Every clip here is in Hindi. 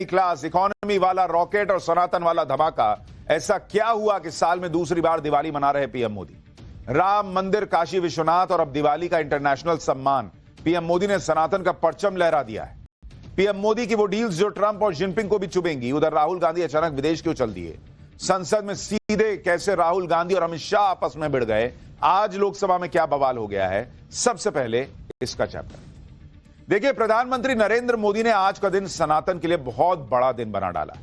क्लास, इकोनॉमी वाला रॉकेट और सनातन वाला धमाका। ऐसा क्या हुआ कि साल में दूसरी बार दिवाली मना रहे पीएम मोदी? राम मंदिर, काशी विश्वनाथ और अब दिवाली का इंटरनेशनल सम्मान। पीएम मोदी ने सनातन का परचम लहरा दिया है। पीएम मोदी की वो डील्स जो ट्रंप और जिनपिंग को भी चुभेंगी। उधर राहुल गांधी अचानक विदेश क्यों चल दिए? संसद में सीधे कैसे राहुल गांधी और अमित शाह आपस में भिड़ गए? आज लोकसभा में क्या बवाल हो गया है? सबसे पहले इसका चैप्टर देखिए। प्रधानमंत्री नरेंद्र मोदी ने आज का दिन सनातन के लिए बहुत बड़ा दिन बना डाला।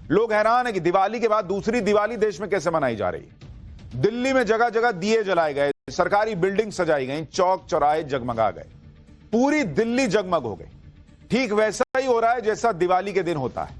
लोग हैरान है कि दिवाली के बाद दूसरी दिवाली देश में कैसे मनाई जा रही है। दिल्ली में जगह जगह दिए जलाए गए, सरकारी बिल्डिंग सजाई गई, चौक चौराहे जगमगा गए, पूरी दिल्ली जगमग हो गई। ठीक वैसा ही हो रहा है जैसा दिवाली के दिन होता है।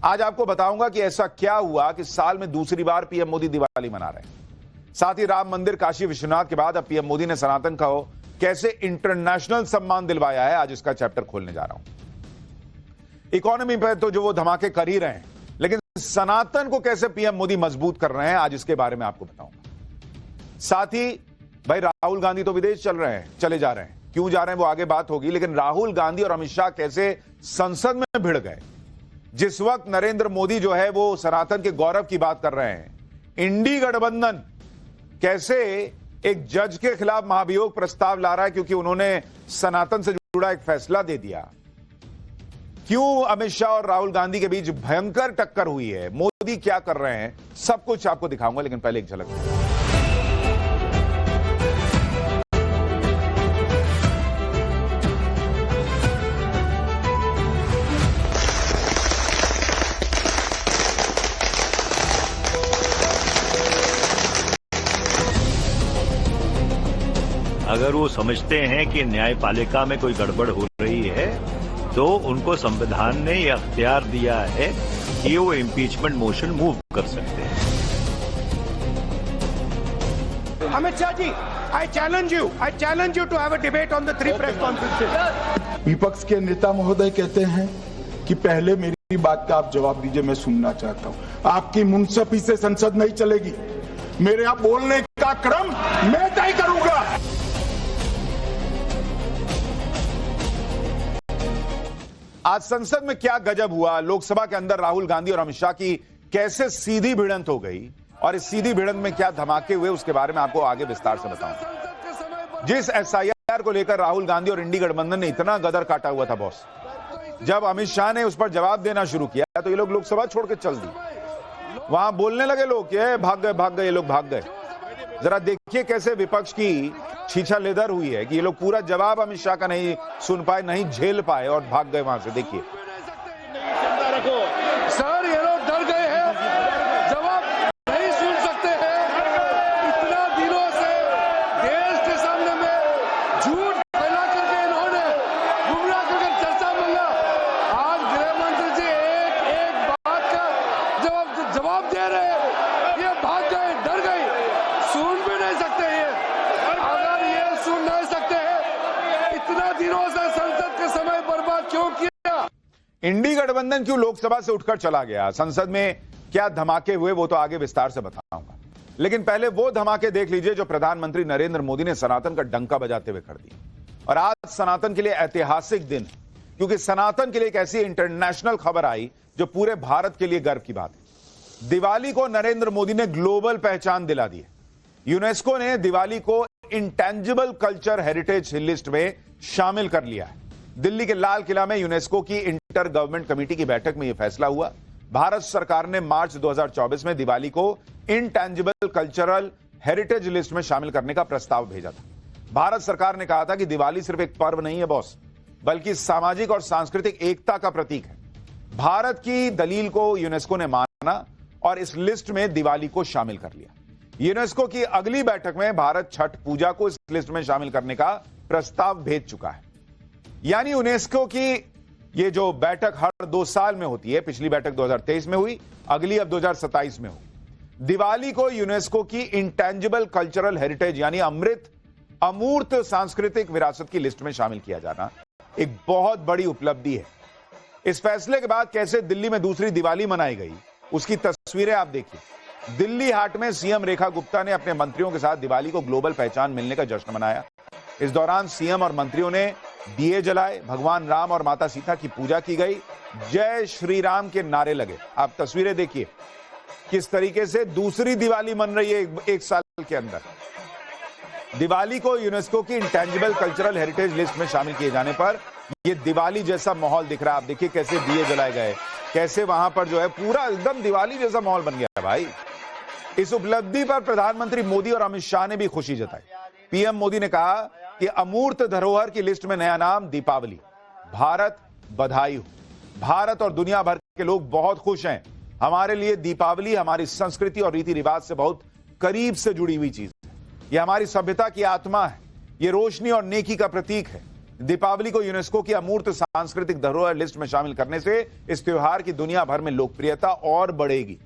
आज आपको बताऊंगा कि ऐसा क्या हुआ कि साल में दूसरी बार पीएम मोदी दिवाली मना रहे हैं। साथ ही राम मंदिर, काशी विश्वनाथ के बाद अब पीएम मोदी ने सनातन को कैसे इंटरनेशनल सम्मान दिलवाया है। आज इसका चैप्टर खोलने जा रहा हूं। इकोनॉमी पर तो जो वो धमाके कर ही रहे हैं, लेकिन सनातन को कैसे पीएम मोदी मजबूत कर रहे हैं, आज इसके बारे में आपको बताऊंगा। साथ ही भाई राहुल गांधी तो विदेश चले जा रहे हैं। क्यों जा रहे हैं वो आगे बात होगी, लेकिन राहुल गांधी और अमित शाह कैसे संसद में भिड़ गए जिस वक्त नरेंद्र मोदी जो है वो सनातन के गौरव की बात कर रहे हैं। इंडी गठबंधन कैसे एक जज के खिलाफ महाभियोग प्रस्ताव ला रहा है क्योंकि उन्होंने सनातन से जुड़ा एक फैसला दे दिया। क्यों अमित शाह और राहुल गांधी के बीच भयंकर टक्कर हुई है, मोदी क्या कर रहे हैं, सब कुछ आपको दिखाऊंगा। लेकिन पहले एक झलक। अगर वो समझते हैं कि न्यायपालिका में कोई गड़बड़ हो रही है तो उनको संविधान ने यह अख्तियार दिया है कि वो इम्पीचमेंट मोशन मूव कर सकते हैं। Amit Shah ji, I challenge you to have a debate on the 3 press conferences. विपक्ष के नेता महोदय कहते हैं कि पहले मेरी बात का आप जवाब दीजिए, मैं सुनना चाहता हूं। आपकी मुंसफी से संसद नहीं चलेगी। मेरे यहां बोलने का क्रम मैं तय करूंगा। आज संसद में क्या गजब हुआ। लोकसभा के अंदर राहुल गांधी और अमित शाह की कैसे सीधी भिड़ंत हो गई और इस सीधी भिड़ंत में क्या धमाके हुए, उसके बारे में आपको आगे विस्तार से बताऊंगा। जिस एसआईआर को लेकर राहुल गांधी और इंडी गठबंधन ने इतना गदर काटा हुआ था बॉस, जब अमित शाह ने उस पर जवाब देना शुरू किया तो ये लोग लोकसभा छोड़ के चल दी। वहां बोलने लगे लोग कि भाग गए, ये लोग भाग गए। जरा देखिए कैसे विपक्ष की छीछा लेदर हुई है कि ये लोग पूरा जवाब अमित शाह का नहीं सुन पाए, नहीं झेल पाए और भाग गए वहां से। देखिए सर, ये लोग डर गए हैं, जवाब नहीं सुन सकते हैं। इतना दिनों से देश के सामने में झूठ फैला करके इन्होंने गुमराह करके चर्चा मंगा। आज गृह मंत्री जी एक बात का जवाब दे रहे हैं, ये भाग गए, डर गए, सुन भी नहीं सकते ये। अगर ये सुन नहीं सकते हैं, इतना दिनों से संसद के समय बर्बाद क्यों किया? इंडी गठबंधन क्यों लोकसभा से उठकर चला गया? संसद में क्या धमाके हुए वो तो आगे विस्तार से बताऊंगा, लेकिन पहले वो धमाके देख लीजिए जो प्रधानमंत्री नरेंद्र मोदी ने सनातन का डंका बजाते हुए कर दिए। और आज सनातन के लिए ऐतिहासिक दिन, क्योंकि सनातन के लिए एक ऐसी इंटरनेशनल खबर आई जो पूरे भारत के लिए गर्व की बात है। दिवाली को नरेंद्र मोदी ने ग्लोबल पहचान दिला दी है। यूनेस्को ने दिवाली को इंटेंजिबल कल्चर हेरिटेज लिस्ट में शामिल कर लिया है। दिल्ली के लाल किला में यूनेस्को की इंटर गवर्नमेंट कमेटी की बैठक में यह फैसला हुआ। भारत सरकार ने मार्च 2024 में दिवाली को इंटेंजिबल कल्चरल हेरिटेज लिस्ट में शामिल करने का प्रस्ताव भेजा था। भारत सरकार ने कहा था कि दिवाली सिर्फ एक पर्व नहीं है बॉस, बल्कि सामाजिक और सांस्कृतिक एकता का प्रतीक है। भारत की दलील को यूनेस्को ने माना और इस लिस्ट में दिवाली को शामिल कर लिया। यूनेस्को की अगली बैठक में भारत छठ पूजा को इस लिस्ट में शामिल करने का प्रस्ताव भेज चुका है। यानी यूनेस्को की ये जो बैठक हर 2 साल में होती है, पिछली बैठक 2023 में हुई, अगली अब 2027 में हो। दिवाली को यूनेस्को की इंटेंजिबल कल्चरल हेरिटेज यानी अमूर्त सांस्कृतिक विरासत की लिस्ट में शामिल किया जाना एक बहुत बड़ी उपलब्धि है। इस फैसले के बाद कैसे दिल्ली में दूसरी दिवाली मनाई गई, उसकी तस्वीरें आप देखिए। दिल्ली हाट में सीएम रेखा गुप्ता ने अपने मंत्रियों के साथ दिवाली को ग्लोबल पहचान मिलने का जश्न मनाया। इस दौरान सीएम और मंत्रियों ने दिए जलाए, भगवान राम और माता सीता की पूजा की गई, जय श्री राम के नारे लगे। आप तस्वीरें देखिए किस तरीके से दूसरी दिवाली मन रही है एक साल के अंदर। दिवाली को यूनेस्को की इंटेंजिबल कल्चरल हेरिटेज लिस्ट में शामिल किए जाने पर यह दिवाली जैसा माहौल दिख रहा है। आप देखिए कैसे दिए जलाए गए, कैसे वहां पर जो है पूरा एकदम दिवाली जैसा माहौल बन गया है भाई। इस उपलब्धि पर प्रधानमंत्री मोदी और अमित शाह ने भी खुशी जताई। पीएम मोदी ने कहा कि अमूर्त धरोहर की लिस्ट में नया नाम दीपावली। भारत बधाई हो। भारत और दुनिया भर के लोग बहुत खुश हैं। हमारे लिए दीपावली हमारी संस्कृति और रीति रिवाज से बहुत करीब से जुड़ी हुई चीज है। यह हमारी सभ्यता की आत्मा है। यह रोशनी और नेकी का प्रतीक है। दीपावली को यूनेस्को की अमूर्त सांस्कृतिक धरोहर लिस्ट में शामिल करने से इस त्योहार की दुनिया भर में लोकप्रियता और बढ़ेगी।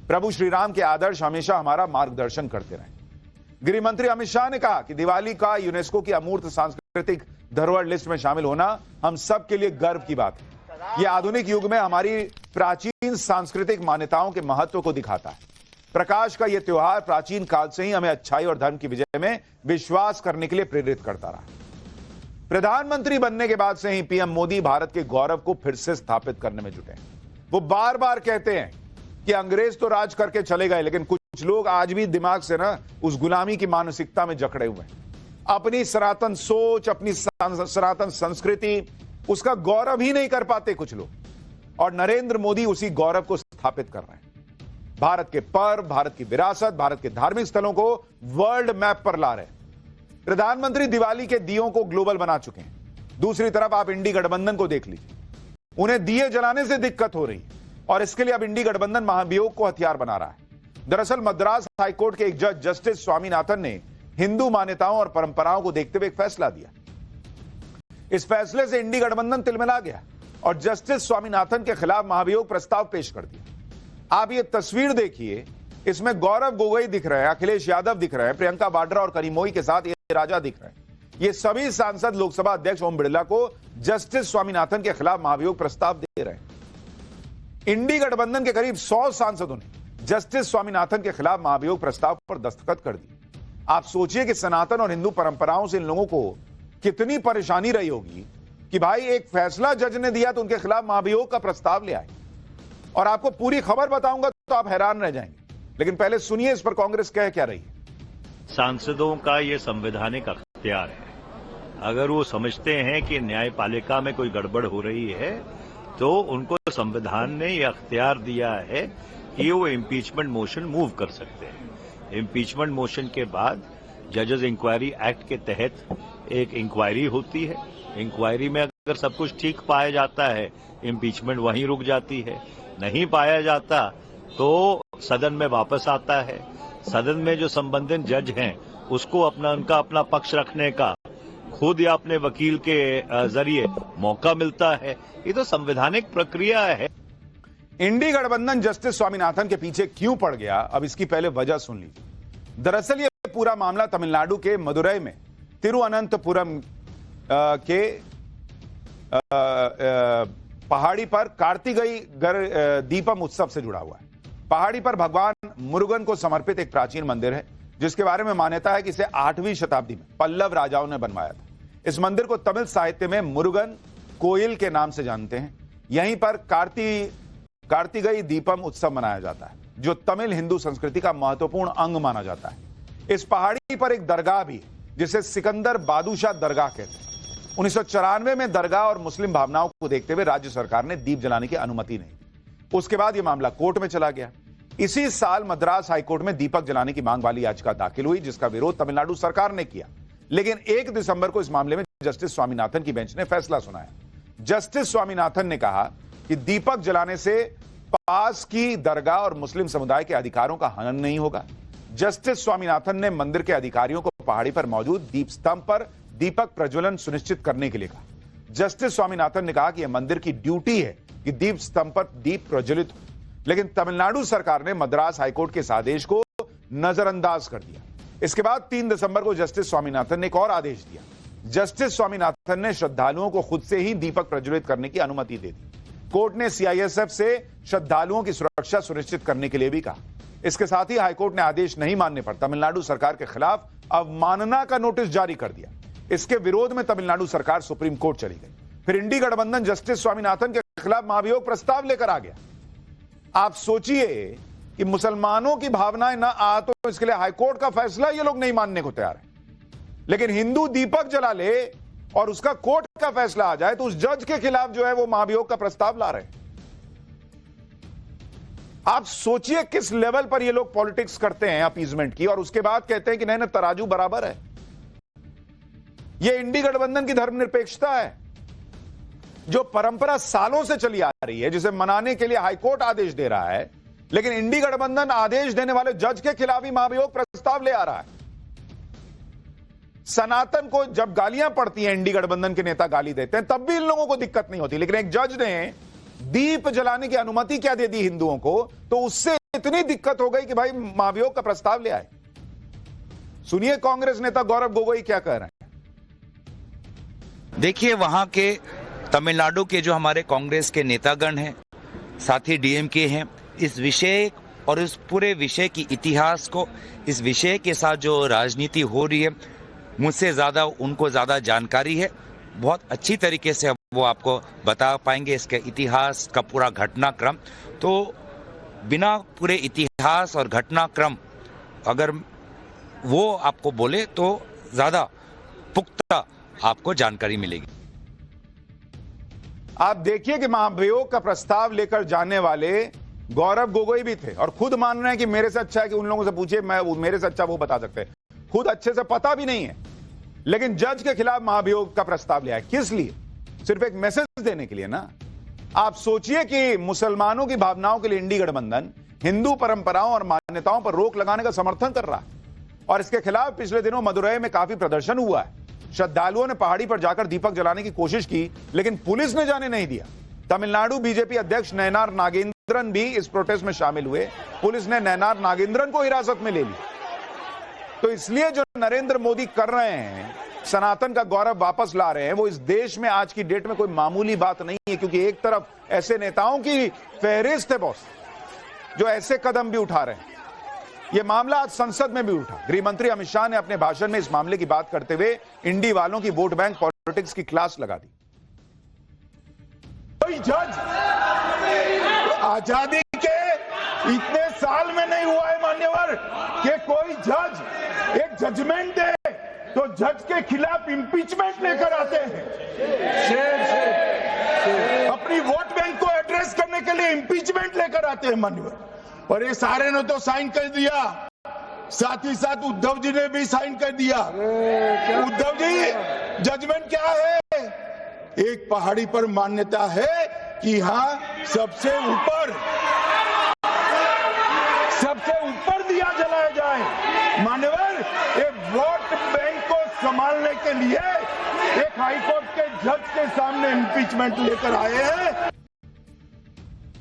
प्रभु श्री राम के आदर्श हमेशा हमारा मार्गदर्शन करते रहे। गृह मंत्री अमित शाह ने कहा कि दिवाली का यूनेस्को की अमूर्त सांस्कृतिक धरोहर लिस्ट में शामिल होना हम सब के लिए गर्व की बात है। यह आधुनिक युग में हमारी प्राचीन सांस्कृतिक मान्यताओं के महत्व को दिखाता है। प्रकाश का यह त्योहार प्राचीन काल से ही हमें अच्छाई और धर्म की विजय में विश्वास करने के लिए प्रेरित करता रहा। प्रधानमंत्री बनने के बाद से ही पीएम मोदी भारत के गौरव को फिर से स्थापित करने में जुटे हैं। वो बार बार कहते हैं कि अंग्रेज तो राज करके चले गए, लेकिन कुछ लोग आज भी दिमाग से ना उस गुलामी की मानसिकता में जकड़े हुए हैं। अपनी सनातन सोच, अपनी सनातन संस्कृति, उसका गौरव ही नहीं कर पाते कुछ लोग, और नरेंद्र मोदी उसी गौरव को स्थापित कर रहे हैं। भारत के पर्व, भारत की विरासत, भारत के धार्मिक स्थलों को वर्ल्ड मैप पर ला रहे हैं। प्रधानमंत्री दिवाली के दियों को ग्लोबल बना चुके हैं। दूसरी तरफ आप इंडी गठबंधन को देख लीजिए। उन्हें दिए जलाने से दिक्कत हो रही है और इसके लिए अब इंडी गठबंधन महाभियोग को हथियार बना रहा है। दरअसल मद्रास हाईकोर्ट के एक जज जस्टिस स्वामीनाथन ने हिंदू मान्यताओं और परंपराओं को देखते हुए एक फैसला दिया। इस फैसले से इंडी गठबंधन तिलमिला गया और जस्टिस स्वामीनाथन के खिलाफ महाभियोग प्रस्ताव पेश कर दिया। आप ये तस्वीर देखिए, इसमें गौरव गोगोई दिख रहे हैं, अखिलेश यादव दिख रहे हैं, प्रियंका वाड्रा और करीमोई के साथ ये राजा दिख रहे हैं। ये सभी सांसद लोकसभा अध्यक्ष ओम बिरला को जस्टिस स्वामीनाथन के खिलाफ महाभियोग प्रस्ताव दे रहे हैं। इंडी गठबंधन के करीब 100 सांसदों ने जस्टिस स्वामीनाथन के खिलाफ महाभियोग प्रस्ताव पर दस्तखत कर दिए। आप सोचिए कि सनातन और हिंदू परंपराओं से इन लोगों को कितनी परेशानी रही होगी कि भाई एक फैसला जज ने दिया तो उनके खिलाफ महाभियोग का प्रस्ताव ले आए। और आपको पूरी खबर बताऊंगा तो आप हैरान रह जाएंगे, लेकिन पहले सुनिए इस पर कांग्रेस कह क्या रही है। सांसदों का ये संवैधानिक अख्तियार है। अगर वो समझते हैं कि न्यायपालिका में कोई गड़बड़ हो रही है तो उनको संविधान ने ये अख्तियार दिया है कि वो इम्पीचमेंट मोशन मूव कर सकते हैं। इम्पीचमेंट मोशन के बाद जजेस इंक्वायरी एक्ट के तहत एक इंक्वायरी होती है। इंक्वायरी में अगर सब कुछ ठीक पाया जाता है, इम्पीचमेंट वहीं रुक जाती है। नहीं पाया जाता तो सदन में वापस आता है। सदन में जो संबंधित जज हैं उसको उनका अपना पक्ष रखने का खुद या अपने वकील के जरिए मौका मिलता है। ये तो संवैधानिक प्रक्रिया है। इंडी गठबंधन जस्टिस स्वामीनाथन के पीछे क्यों पड़ गया, अब इसकी पहले वजह सुन लीजिए। दरअसल ये पूरा मामला तमिलनाडु के मदुरई में तिरुअनंतपुरम के पहाड़ी पर कार्तिकई दीपम उत्सव से जुड़ा हुआ है। पहाड़ी पर भगवान मुरुगन को समर्पित एक प्राचीन मंदिर है जिसके बारे में मान्यता है कि इसे 8वीं शताब्दी में पल्लव राजाओं ने बनवाया था। इस मंदिर को तमिल साहित्य में मुरुगन कोयल के नाम से जानते हैं। यहीं पर कार्तिकई दीपम उत्सव मनाया जाता है जो तमिल हिंदू संस्कृति का महत्वपूर्ण अंग माना जाता है। इस पहाड़ी पर एक दरगाह भी है जिसे सिकंदर बादुशाह दरगाह कहते हैं। 1994 में दरगाह और मुस्लिम भावनाओं को देखते हुए राज्य सरकार ने दीप जलाने की अनुमति नहीं दी। उसके बाद यह मामला कोर्ट में चला गया। इसी साल मद्रास हाईकोर्ट में दीपक जलाने की मांग वाली याचिका दाखिल हुई जिसका विरोध तमिलनाडु सरकार ने किया, लेकिन 1 दिसंबर को इस मामले में जस्टिस स्वामीनाथन की बेंच ने फैसला सुनाया। जस्टिस स्वामीनाथन ने कहा कि दीपक जलाने से पास की दरगाह और मुस्लिम समुदाय के अधिकारों का हनन नहीं होगा। जस्टिस स्वामीनाथन ने मंदिर के अधिकारियों को पहाड़ी पर मौजूद दीप स्तंभ पर दीपक प्रज्वलन सुनिश्चित करने के लिए कहा। जस्टिस स्वामीनाथन ने कहा कि यह मंदिर की ड्यूटी है कि दीप स्तंभ पर दीप प्रज्वलित हो, लेकिन तमिलनाडु सरकार ने मद्रास हाईकोर्ट के इस आदेश को नजरअंदाज कर दिया। इसके बाद 3 दिसंबर को जस्टिस स्वामीनाथन ने एक और आदेश दिया। जस्टिस स्वामीनाथन ने श्रद्धालुओं को खुद से ही दीपक प्रज्वलित करने की अनुमति दे दी। कोर्ट ने सीआईएसएफ से श्रद्धालुओं की सुरक्षा सुनिश्चित करने के लिए भी कहा। इसके साथ ही हाईकोर्ट ने आदेश नहीं मानने पर तमिलनाडु सरकार के खिलाफ अवमानना का नोटिस जारी कर दिया। इसके विरोध में तमिलनाडु सरकार सुप्रीम कोर्ट चली गई। फिर इंडी गठबंधन जस्टिस स्वामीनाथन के खिलाफ महाभियोग प्रस्ताव लेकर आ गया। आप सोचिए कि मुसलमानों की भावनाएं ना आ तो इसके लिए हाईकोर्ट का फैसला ये लोग नहीं मानने को तैयार है, लेकिन हिंदू दीपक जला ले और उसका कोर्ट का फैसला आ जाए तो उस जज के खिलाफ जो है वो महाभियोग का प्रस्ताव ला रहे हैं। आप सोचिए किस लेवल पर ये लोग पॉलिटिक्स करते हैं अपीजमेंट की, और उसके बाद कहते हैं कि नहीं ना तराजू बराबर है। ये इंडी गठबंधन की धर्मनिरपेक्षता है जो परंपरा सालों से चली आ रही है, जिसे मनाने के लिए हाईकोर्ट आदेश दे रहा है, लेकिन इंडी गठबंधन आदेश देने वाले जज के खिलाफ ही महाभियोग प्रस्ताव ले आ रहा है। सनातन को जब गालियां पड़ती हैं, इंडी गठबंधन के नेता गाली देते हैं, तब भी इन लोगों को दिक्कत नहीं होती, लेकिन एक जज ने दीप जलाने की अनुमति क्या दे दी हिंदुओं को, तो उससे इतनी दिक्कत हो गई कि भाई महाभियोग का प्रस्ताव ले आए। सुनिए कांग्रेस नेता गौरव गोगोई क्या कह रहे हैं। देखिए, वहां के तमिलनाडु के जो हमारे कांग्रेस के नेतागण हैं, साथ ही डीएमके हैं, इस विषय और इस पूरे विषय की इतिहास को, इस विषय के साथ जो राजनीति हो रही है, मुझसे ज़्यादा उनको ज़्यादा जानकारी है। बहुत अच्छी तरीके से वो आपको बता पाएंगे इसके इतिहास का पूरा घटनाक्रम। तो बिना पूरे इतिहास और घटनाक्रम अगर वो आपको बोले तो ज़्यादा पुख्ता आपको जानकारी मिलेगी। आप देखिए कि महाभियोग का प्रस्ताव लेकर जाने वाले गौरव गोगोई भी थे और खुद मान रहे हैं कि मेरे से अच्छा है कि उन लोगों से पूछिए, मेरे से अच्छा वो बता सकते हैं। खुद अच्छे से पता भी नहीं है, लेकिन जज के खिलाफ महाभियोग का प्रस्ताव लिया है। किस लिए? सिर्फ एक मैसेज देने के लिए ना। आप सोचिए कि मुसलमानों की भावनाओं के लिए इंडी गठबंधन हिंदू परंपराओं और मान्यताओं पर रोक लगाने का समर्थन कर रहा है, और इसके खिलाफ पिछले दिनों मदुरई में काफी प्रदर्शन हुआ है। श्रद्धालुओं ने पहाड़ी पर जाकर दीपक जलाने की कोशिश की, लेकिन पुलिस ने जाने नहीं दिया। तमिलनाडु बीजेपी अध्यक्ष नयनार नागेंद्रन भी इस प्रोटेस्ट में शामिल हुए। पुलिस ने नयनार नागेंद्रन को हिरासत में ले लिया। तो इसलिए जो नरेंद्र मोदी कर रहे हैं, सनातन का गौरव वापस ला रहे हैं, वो इस देश में आज की डेट में कोई मामूली बात नहीं है, क्योंकि एक तरफ ऐसे नेताओं की फहरिस्त है बॉस जो ऐसे कदम भी उठा रहे हैं। यह मामला आज संसद में भी उठा। गृह मंत्री अमित शाह ने अपने भाषण में इस मामले की बात करते हुए इंडी वालों की वोट बैंक पॉलिटिक्स की क्लास लगा दी। कोई जज आजादी के इतने साल में नहीं हुआ है मान्यवर कि कोई जज एक जजमेंट दे तो जज के खिलाफ इंपीचमेंट लेकर आते हैं। अपनी वोट बैंक को एड्रेस करने के लिए इंपीचमेंट लेकर आते हैं मान्यवर। और ये सारे ने तो साइन कर दिया, साथ ही साथ उद्धव जी ने भी साइन कर दिया। उद्धव जी, जजमेंट क्या है? एक पहाड़ी पर मान्यता है कि यहां सबसे ऊपर दिया जलाया जाए। मान्यवर, एक वोट बैंक को संभालने के लिए एक हाईकोर्ट के जज के सामने इंपीचमेंट लेकर आए हैं।